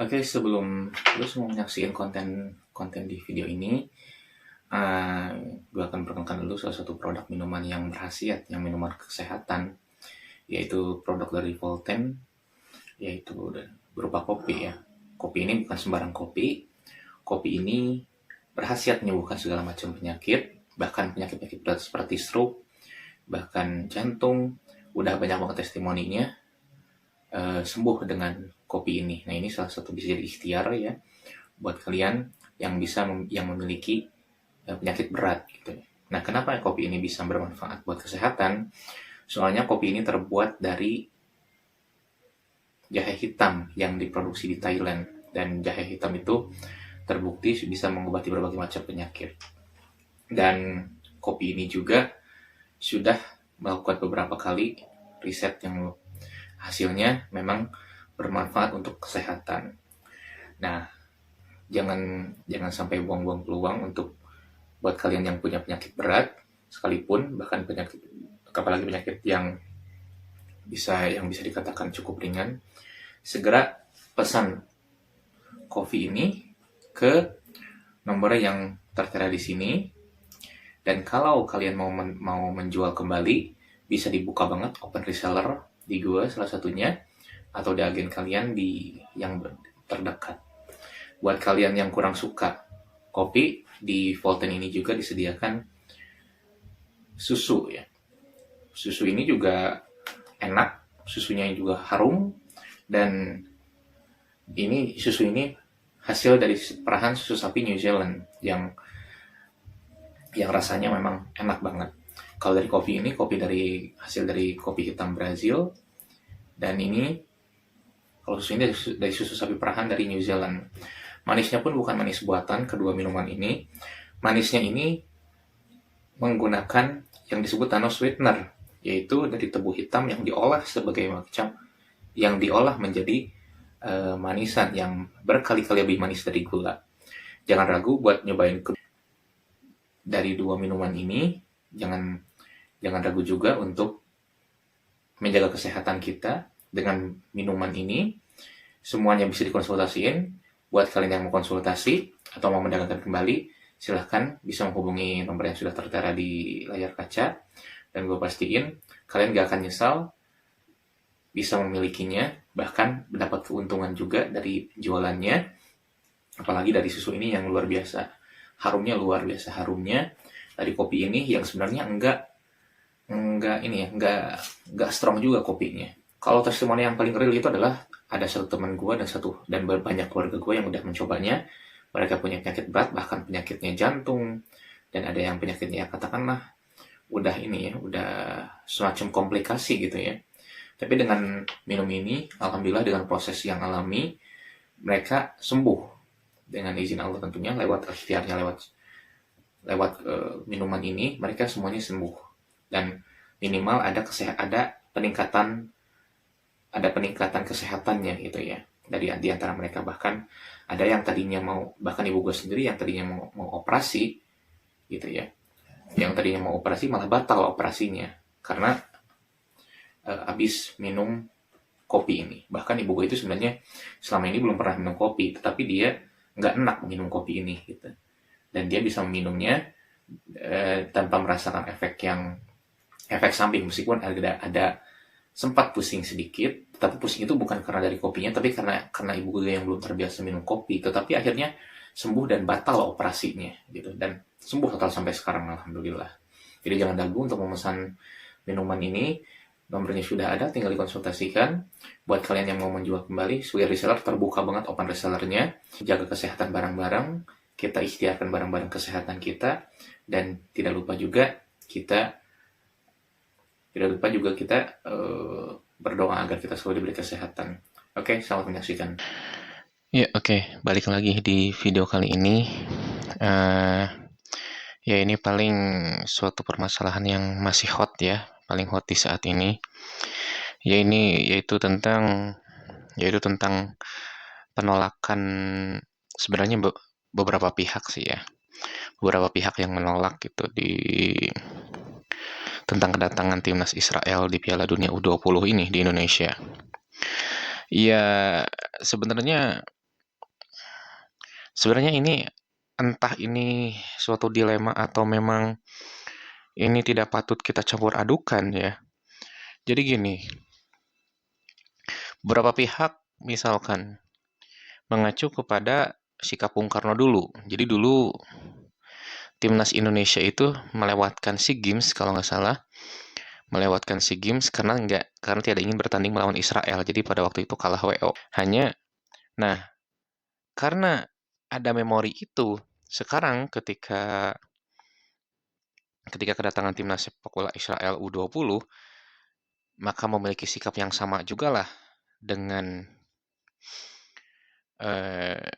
Oke, sebelum lu semua menyaksikan konten di video ini, uh, gue akan perkenalkan dulu salah satu produk minuman yang berkhasiat, yang minuman kesehatan, yaitu produk dari Volten, yaitu berupa kopi ya. Kopi ini bukan sembarang kopi. Kopi ini berkhasiat menyembuhkan segala macam penyakit, bahkan penyakit-penyakit berat seperti stroke, bahkan jantung. Udah banyak banget testimoninya sembuh dengan kopi ini. Nah, ini salah satu bisa jadi ikhtiar ya buat kalian yang yang memiliki penyakit berat gitu. Nah, kenapa kopi ini bisa bermanfaat buat kesehatan? Soalnya kopi ini terbuat dari jahe hitam yang diproduksi di Thailand, dan jahe hitam itu terbukti bisa mengobati berbagai macam penyakit. Dan kopi ini juga sudah melakukan beberapa kali riset yang hasilnya memang bermanfaat untuk kesehatan. Nah, jangan sampai buang-buang peluang untuk buat kalian yang punya penyakit berat sekalipun, bahkan apalagi penyakit yang bisa dikatakan cukup ringan, segera pesan kopi ini ke nomor yang tertera di sini. Dan kalau kalian mau menjual kembali, bisa dibuka banget open reseller di gua salah satunya, atau di agen kalian yang terdekat. Buat kalian yang kurang suka kopi, di Volten ini juga disediakan susu ya. Susu ini juga enak, susunya juga harum, dan susu ini hasil dari perahan susu sapi New Zealand yang rasanya memang enak banget. Kalau dari kopi ini, hasil dari kopi hitam Brazil, dan ini kalau susu ini dari susu sapi perahan dari New Zealand. Manisnya pun bukan manis buatan kedua minuman ini. Manisnya ini menggunakan yang disebut nano sweetener, yaitu dari tebu hitam yang diolah menjadi manisan yang berkali-kali lebih manis dari gula. Jangan ragu buat nyobain dari dua minuman ini. Jangan ragu juga untuk menjaga kesehatan kita dengan minuman ini. Semuanya bisa dikonsultasiin. Buat kalian yang mau konsultasi atau mau mendapatkan kembali, silahkan bisa menghubungi nomor yang sudah tertera di layar kaca, dan gue pastiin kalian gak akan nyesal bisa memilikinya, bahkan mendapat keuntungan juga dari jualannya, apalagi dari susu ini yang luar biasa harumnya. Dari kopi ini yang sebenarnya enggak strong juga kopinya. Kalau testimoni yang paling real itu adalah ada satu teman gue dan banyak keluarga gue yang udah mencobanya. Mereka punya penyakit berat, bahkan penyakitnya jantung, dan ada yang penyakitnya katakanlah udah semacam komplikasi gitu ya. Tapi dengan minum ini, alhamdulillah dengan proses yang alami, mereka sembuh dengan izin Allah tentunya, lewat ikhtiarnya, lewat minuman ini mereka semuanya sembuh, dan minimal ada peningkatan kesehatannya gitu ya di antara mereka. Bahkan ada yang tadinya bahkan ibu gue sendiri yang tadinya mau operasi gitu ya, yang tadinya mau operasi malah batal operasinya karena habis minum kopi ini. Bahkan ibu gue itu sebenarnya selama ini belum pernah minum kopi, tetapi dia nggak enak minum kopi ini gitu, dan dia bisa meminumnya tanpa merasakan efek samping, meskipun ada sempat pusing sedikit. Tapi pusing itu bukan karena dari kopinya, tapi karena ibu gue yang belum terbiasa minum kopi. Tetapi akhirnya sembuh dan batal operasinya gitu, dan sembuh total sampai sekarang, alhamdulillah. Jadi jangan ragu untuk memesan minuman ini. Nomornya sudah ada, tinggal dikonsultasikan. Buat kalian yang mau menjual kembali, Sweet Reseller terbuka banget open resellernya. Jaga kesehatan barang-barang, kita ikhtiarkan barang-barang kesehatan kita, dan tidak lupa juga kita berdoa agar kita selalu diberi kesehatan. Oke, selamat menyaksikan. Ya, oke. Balik lagi di video kali ini. Ya, ini paling suatu permasalahan yang masih hot ya, paling hot di saat ini. Yaitu tentang penolakan, sebenarnya beberapa pihak sih ya. Beberapa pihak yang menolak gitu tentang kedatangan timnas Israel di Piala Dunia U20 ini di Indonesia. Ya, sebenarnya Sebenarnya ini entah ini suatu dilema atau memang ini tidak patut kita campur adukan ya. Jadi gini, beberapa pihak misalkan mengacu kepada sikap Bung Karno dulu. Jadi dulu timnas Indonesia itu melewatkan SEA Games kalau nggak salah, melewatkan SEA Games karena tidak ingin bertanding melawan Israel. Jadi pada waktu itu kalah WO. Nah, karena ada memori itu, sekarang ketika ketika kedatangan timnas sepak bola Israel U20, maka memiliki sikap yang sama juga lah dengan eh,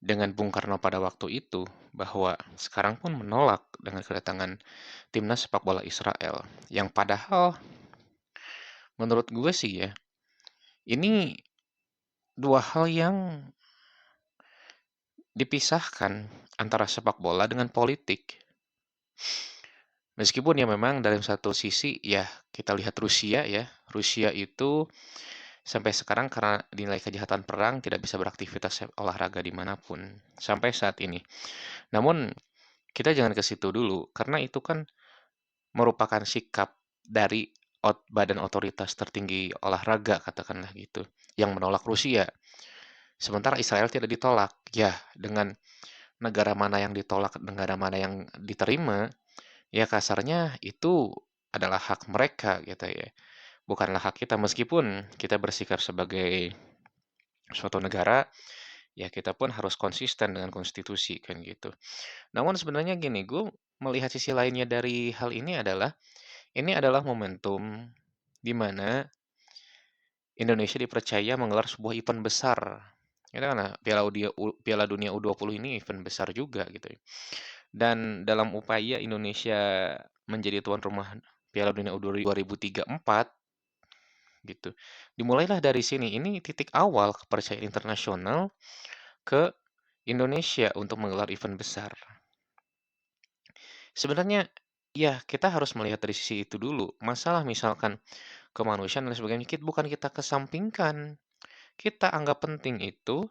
dengan Bung Karno pada waktu itu, bahwa sekarang pun menolak dengan kedatangan timnas sepak bola Israel. Yang padahal menurut gue sih ya, ini dua hal yang dipisahkan antara sepak bola dengan politik. Meskipun ya memang dari satu sisi ya kita lihat Rusia ya, Rusia itu sampai sekarang karena dinilai kejahatan perang tidak bisa beraktivitas olahraga dimanapun sampai saat ini. Namun kita jangan ke situ dulu karena itu kan merupakan sikap dari badan otoritas tertinggi olahraga katakanlah gitu yang menolak Rusia. Sementara Israel tidak ditolak. Ya, dengan negara mana yang ditolak, negara mana yang diterima, ya kasarnya itu adalah hak mereka gitu ya. Bukanlah hak kita meskipun kita bersikap sebagai suatu negara, ya kita pun harus konsisten dengan konstitusi kan gitu. Namun sebenarnya gini, gue melihat sisi lainnya dari hal ini adalah momentum di mana Indonesia dipercaya menggelar sebuah event besar. Itu kan Piala Dunia U20 ini event besar juga gitu ya. Dan dalam upaya Indonesia menjadi tuan rumah Piala Dunia U20 2034 gitu. Dimulailah dari sini. Ini titik awal kepercayaan internasional ke Indonesia untuk menggelar event besar. Sebenarnya ya kita harus melihat dari sisi itu dulu. Masalah misalkan kemanusiaan dan sebagainya bukan kita kesampingkan. Kita anggap penting itu,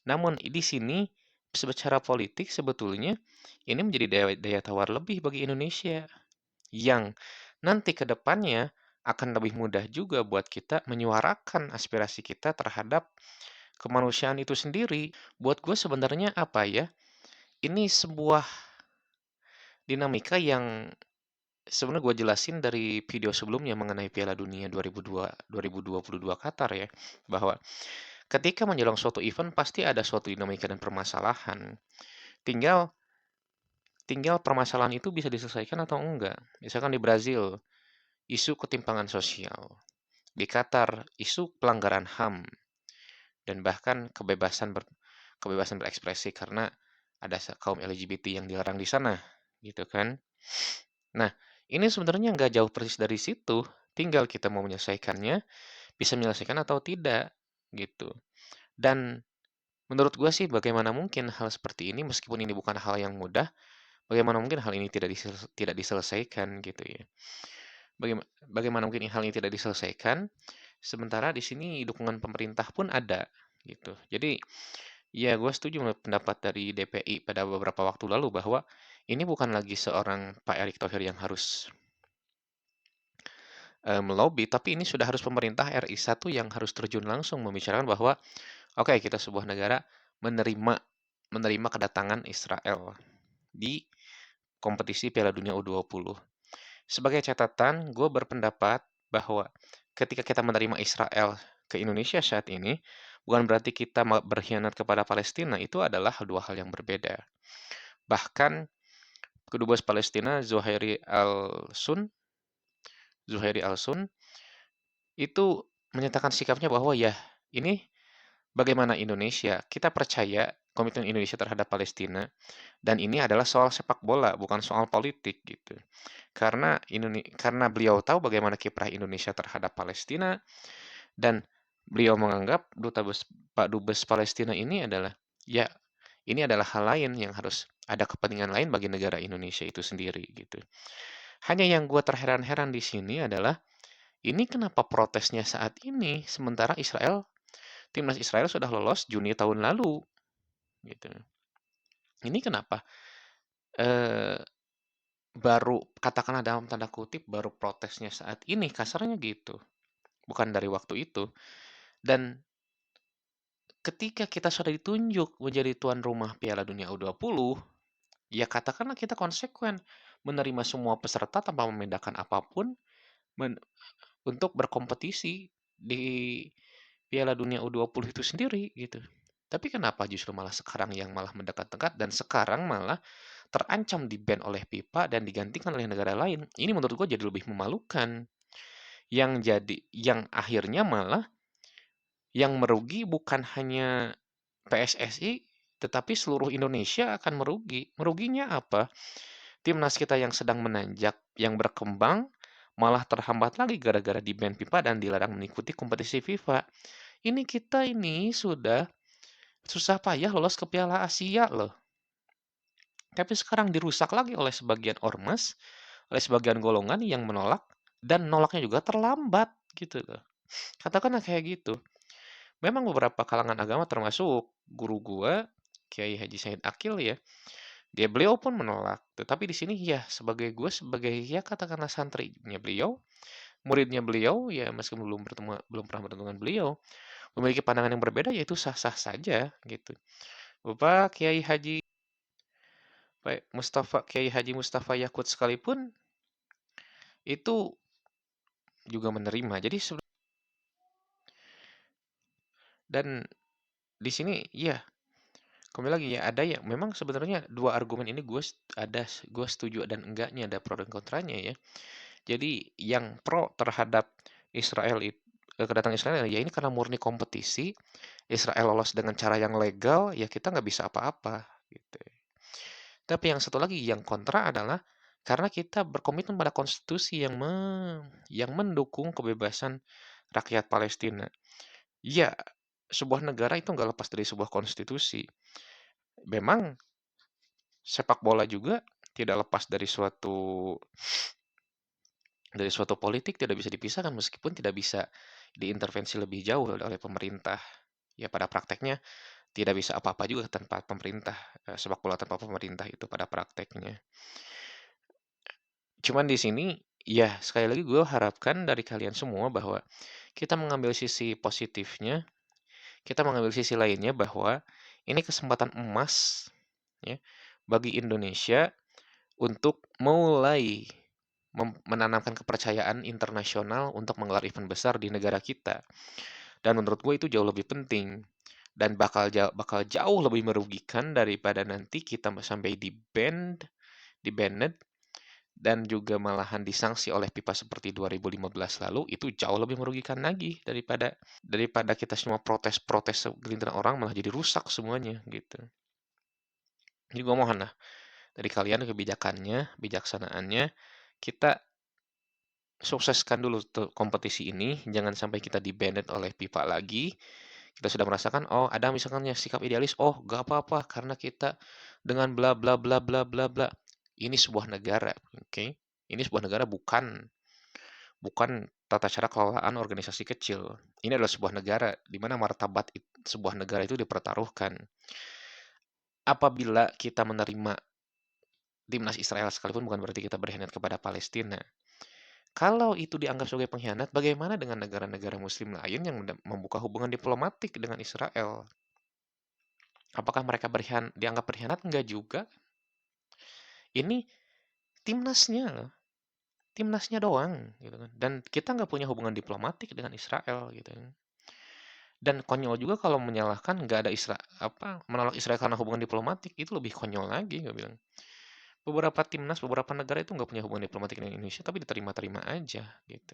namun di sini secara politik sebetulnya ini menjadi daya tawar lebih bagi Indonesia yang nanti ke depannya akan lebih mudah juga buat kita menyuarakan aspirasi kita terhadap kemanusiaan itu sendiri. Buat gue sebenarnya apa ya? Ini sebuah dinamika yang sebenarnya gue jelasin dari video sebelumnya mengenai Piala Dunia 2022 Qatar ya, bahwa ketika menjelang suatu event pasti ada suatu dinamika dan permasalahan. Tinggal tinggal permasalahan itu bisa diselesaikan atau enggak. Misalkan di Brazil, isu ketimpangan sosial. Di Qatar, isu pelanggaran HAM dan bahkan kebebasan berekspresi karena ada kaum LGBT yang dilarang di sana, gitu kan. Nah, ini sebenarnya nggak jauh persis dari situ. Tinggal kita mau menyelesaikannya, bisa menyelesaikan atau tidak, gitu. Dan menurut gue sih bagaimana mungkin hal seperti ini meskipun ini bukan hal yang mudah, bagaimana mungkin hal ini tidak diselesaikan gitu ya. Bagaimana mungkin hal ini tidak diselesaikan sementara di sini dukungan pemerintah pun ada gitu. Jadi ya gue setuju dengan pendapat dari DPI pada beberapa waktu lalu bahwa ini bukan lagi seorang Pak Erick Thohir yang harus melobi, tapi ini sudah harus pemerintah RI 1 yang harus terjun langsung membicarakan bahwa oke, kita sebuah negara menerima menerima kedatangan Israel di kompetisi Piala Dunia U20. Sebagai catatan, gue berpendapat bahwa ketika kita menerima Israel ke Indonesia saat ini, bukan berarti kita berkhianat kepada Palestina, itu adalah dua hal yang berbeda. Bahkan kedubes Palestina Zuhairi Al-Sun itu menyatakan sikapnya bahwa ya ini bagaimana Indonesia, kita percaya komitmen Indonesia terhadap Palestina dan ini adalah soal sepak bola, bukan soal politik gitu. Karena beliau tahu bagaimana kiprah Indonesia terhadap Palestina dan beliau menganggap Pak Dubes Palestina ini adalah ya ini adalah hal lain yang harus ada kepentingan lain bagi negara Indonesia itu sendiri gitu. Hanya yang gue terheran-heran di sini adalah ini kenapa protesnya saat ini sementara Israel Timnas Israel sudah lolos Juni tahun lalu, gitu. Ini kenapa? Eh, Baru katakanlah dalam tanda kutip baru protesnya saat ini, kasarnya gitu. Bukan dari waktu itu. Dan ketika kita sudah ditunjuk menjadi tuan rumah Piala Dunia U20, ya katakanlah kita konsekuen menerima semua peserta tanpa membedakan apapun men- untuk berkompetisi di Piala Dunia U20 itu sendiri gitu. Tapi kenapa justru malah sekarang yang malah mendekat-dekat dan sekarang malah terancam di-ban oleh FIFA dan digantikan oleh negara lain? Ini menurut gue jadi lebih memalukan. Yang akhirnya malah yang merugi bukan hanya PSSI, tetapi seluruh Indonesia akan merugi. Meruginya apa? Timnas kita yang sedang menanjak, yang berkembang, malah terhambat lagi gara-gara di-ban FIFA dan dilarang mengikuti kompetisi FIFA. Ini kita ini sudah susah payah lolos ke Piala Asia loh. Tapi sekarang dirusak lagi oleh sebagian ormas, oleh sebagian golongan yang menolak, dan nolaknya juga terlambat gitu loh. Katakanlah kayak gitu. Memang beberapa kalangan agama termasuk guru gua, Kiai Haji Said Akil ya, beliau pun menolak. Tetapi di sini ya sebagai gue sebagai ya katakanlah santrinya beliau, muridnya beliau ya meskipun belum pernah bertemu dengan beliau, memiliki pandangan yang berbeda yaitu sah-sah saja gitu. Bapak Kiai Haji Mustafa Yakut sekalipun itu juga menerima. Jadi dan di sini ya kembali lagi ya ada ya memang sebenarnya dua argumen ini gue setuju dan enggaknya, ada pro dan kontranya ya. Jadi yang pro terhadap kedatangan Israel ya ini karena murni kompetisi, Israel lolos dengan cara yang legal, ya kita nggak bisa apa-apa gitu. Tapi yang satu lagi yang kontra adalah karena kita berkomitmen pada konstitusi yang mendukung kebebasan rakyat Palestina. Ya, sebuah negara itu nggak lepas dari sebuah konstitusi. Memang sepak bola juga tidak lepas dari suatu politik, tidak bisa dipisahkan meskipun tidak bisa diintervensi lebih jauh oleh pemerintah. Ya pada prakteknya tidak bisa apa-apa juga tanpa pemerintah, sepak bola tanpa pemerintah itu pada prakteknya. Cuman di sini ya sekali lagi gue harapkan dari kalian semua bahwa kita mengambil sisi positifnya, kita mengambil sisi lainnya bahwa ini kesempatan emas ya bagi Indonesia untuk mulai menanamkan kepercayaan internasional untuk menggelar event besar di negara kita. Dan menurut gue itu jauh lebih penting dan bakal jauh lebih merugikan daripada nanti kita sampai di banned dan juga malahan disanksi oleh FIFA seperti 2015 lalu. Itu jauh lebih merugikan lagi daripada kita semua protes-protes segelintir orang malah jadi rusak semuanya gitu. Jadi gue mohon lah dari kalian bijaksanaannya, kita sukseskan dulu tuh kompetisi ini, jangan sampai kita di-banned oleh FIFA lagi. Kita sudah merasakan, oh ada misalkan ya sikap idealis, oh gak apa-apa karena kita dengan bla bla bla bla bla bla. Ini sebuah negara, oke? Ini sebuah negara bukan bukan tata cara kelolaan organisasi kecil. Ini adalah sebuah negara di mana martabat sebuah negara itu dipertaruhkan. Apabila kita menerima timnas Israel sekalipun bukan berarti kita berkhianat kepada Palestina. Kalau itu dianggap sebagai pengkhianat, bagaimana dengan negara-negara muslim lain yang membuka hubungan diplomatik dengan Israel? Apakah mereka dianggap berkhianat? Enggak juga. Ini timnasnya, timnasnya doang gitu kan. Dan kita nggak punya hubungan diplomatik dengan Israel gitu kan. Dan konyol juga kalau menyalahkan nggak ada menolak Israel karena hubungan diplomatik itu lebih konyol lagi gue bilang. Beberapa negara itu nggak punya hubungan diplomatik dengan Indonesia tapi diterima-terima aja gitu.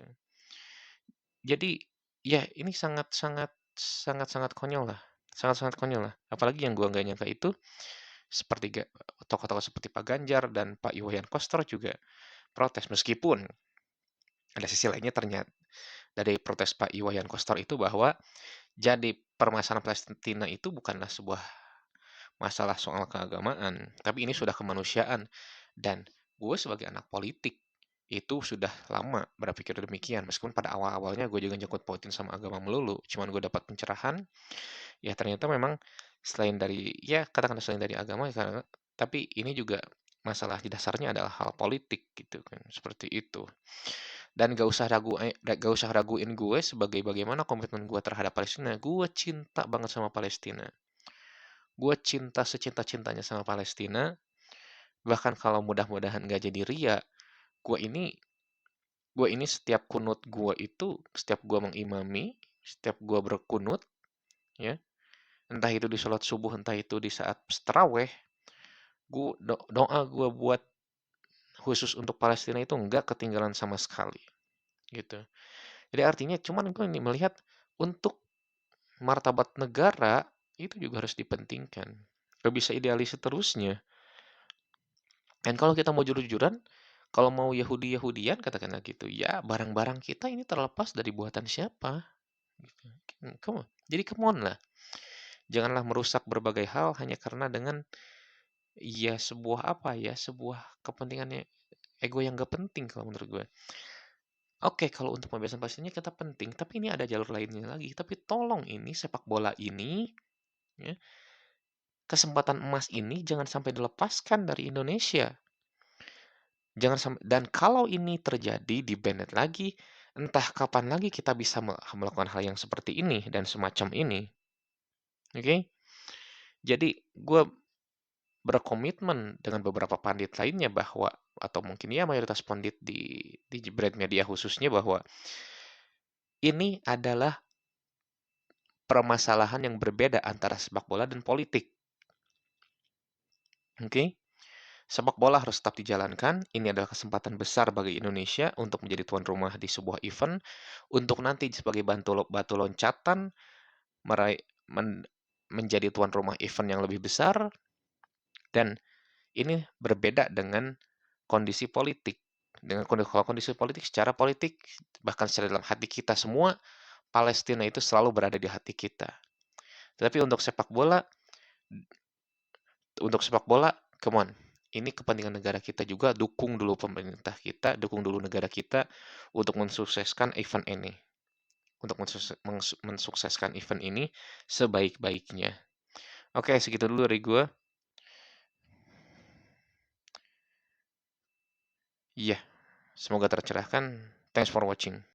Jadi ya ini sangat-sangat konyol lah. Sangat-sangat konyol lah. Apalagi yang gua nggak nyangka itu seperti tokoh-tokoh seperti Pak Ganjar dan Pak Iwayan Koster juga protes meskipun ada sisi lainnya ternyata dari protes Pak Iwayan Koster itu bahwa jadi permasalahan Palestina itu bukanlah sebuah masalah soal keagamaan, tapi ini sudah kemanusiaan dan gue sebagai anak politik itu sudah lama berpikir demikian. Meskipun pada awal-awalnya gue juga nyangkut pautin sama agama melulu, cuman gue dapat pencerahan, ya ternyata memang selain dari, ya katakanlah selain dari agama, ya karena, tapi ini juga masalah di dasarnya adalah hal politik gitu kan, seperti itu. Dan gak usah raguin gue sebagai bagaimana komitmen gue terhadap Palestina. Gue cinta banget sama Palestina. Gue cinta secinta-cintanya sama Palestina. Bahkan kalau mudah-mudahan gak jadi ria, gue ini setiap kunut gue itu, setiap gue mengimami, setiap gue berkunut, ya, entah itu di sholat subuh, entah itu di saat taraweh, doa gue buat khusus untuk Palestina itu nggak ketinggalan sama sekali, gitu. Jadi artinya cuman gue ini melihat untuk martabat negara itu juga harus dipentingkan. Gak bisa idealis seterusnya. Dan kalau kita mau jujur-jujuran, kalau mau Yahudi-Yahudian katakanlah gitu, ya barang-barang kita ini terlepas dari buatan siapa. Gitu. Come on. Jadi come on lah. Janganlah merusak berbagai hal hanya karena dengan ya sebuah apa ya, sebuah kepentingannya ego yang gak penting kalau menurut gue. Oke, kalau untuk pembebasan Palestina kita penting, tapi ini ada jalur lainnya lagi. Tapi tolong ini sepak bola ini, ya, kesempatan emas ini jangan sampai dilepaskan dari Indonesia. Jangan sampai, dan kalau ini terjadi di Bennett lagi, entah kapan lagi kita bisa melakukan hal yang seperti ini dan semacam ini. Oke? Jadi gue berkomitmen dengan beberapa pandit lainnya bahwa, atau mungkin ya mayoritas pandit di Jebret Media khususnya, bahwa ini adalah permasalahan yang berbeda antara sepak bola dan politik. Oke? Sepak bola harus tetap dijalankan. Ini adalah kesempatan besar bagi Indonesia untuk menjadi tuan rumah di sebuah event, untuk nanti sebagai batu loncatan meraih menjadi tuan rumah event yang lebih besar. Dan ini berbeda dengan kondisi politik. Dengan kondisi politik, secara politik, bahkan secara dalam hati kita semua, Palestina itu selalu berada di hati kita. Tetapi untuk sepak bola, come on. Ini kepentingan negara kita juga, dukung dulu pemerintah kita, dukung dulu negara kita untuk mensukseskan event ini. Untuk mensukseskan event ini sebaik-baiknya. Oke, segitu dulu dari gue. Iya, semoga tercerahkan. Thanks for watching.